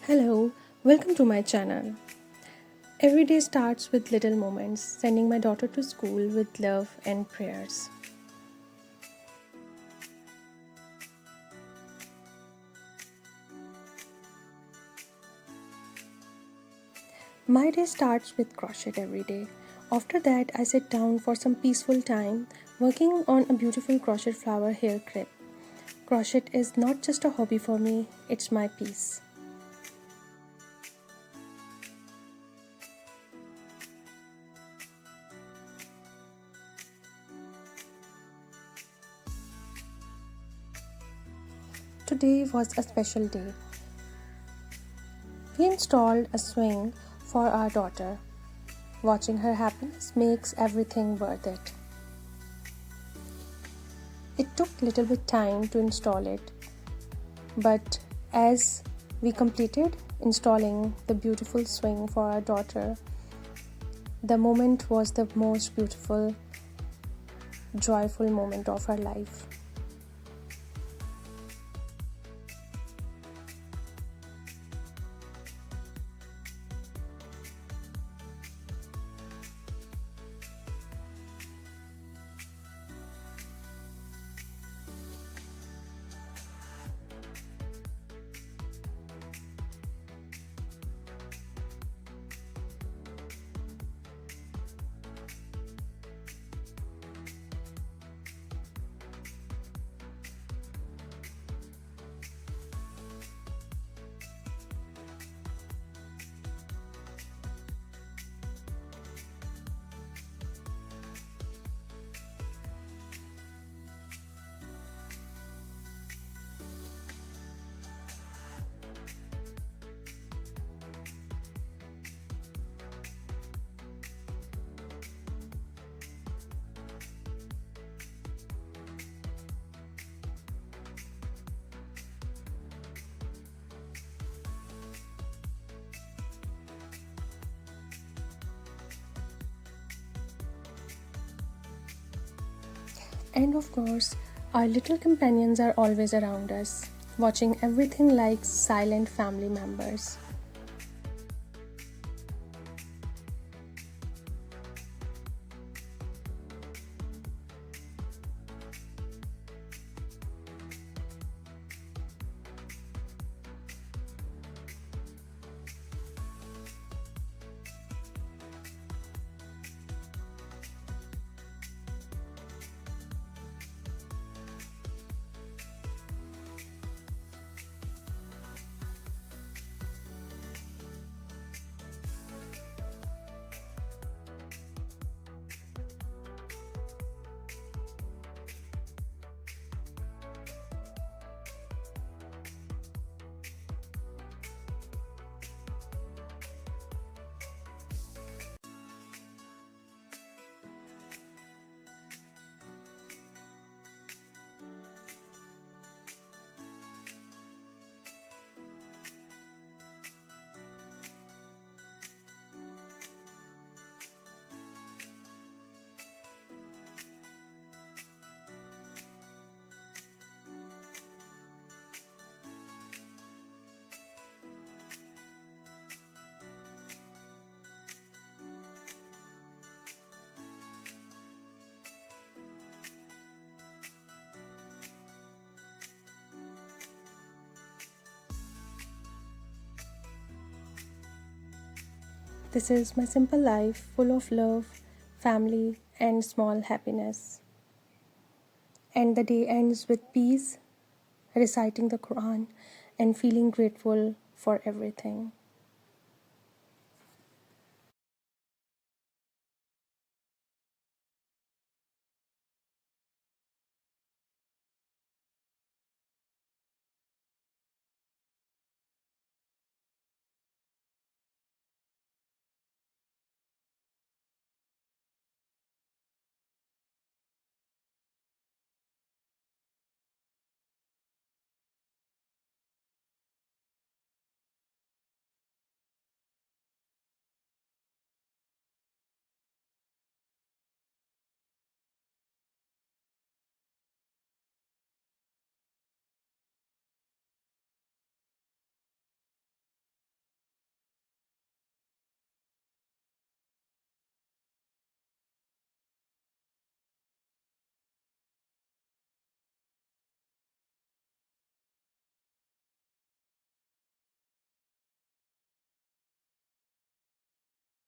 Hello, welcome to my channel. Every day starts with little moments, sending my daughter to school with love and prayers. My day starts with crochet every day. After that, I sit down for some peaceful time working on a beautiful crochet flower hair clip. Crochet is not just a hobby for me, it's my peace. Today was a special day. We installed a swing for our daughter. Watching her happiness makes everything worth it. It took a little bit time to install it, but as we completed installing the beautiful swing for our daughter, the moment was the most beautiful, joyful moment of her life. And of course, our little companions are always around us, watching everything like silent family members. This is my simple life full of love, family, and small happiness. And the day ends with peace, reciting the Quran, and feeling grateful for everything.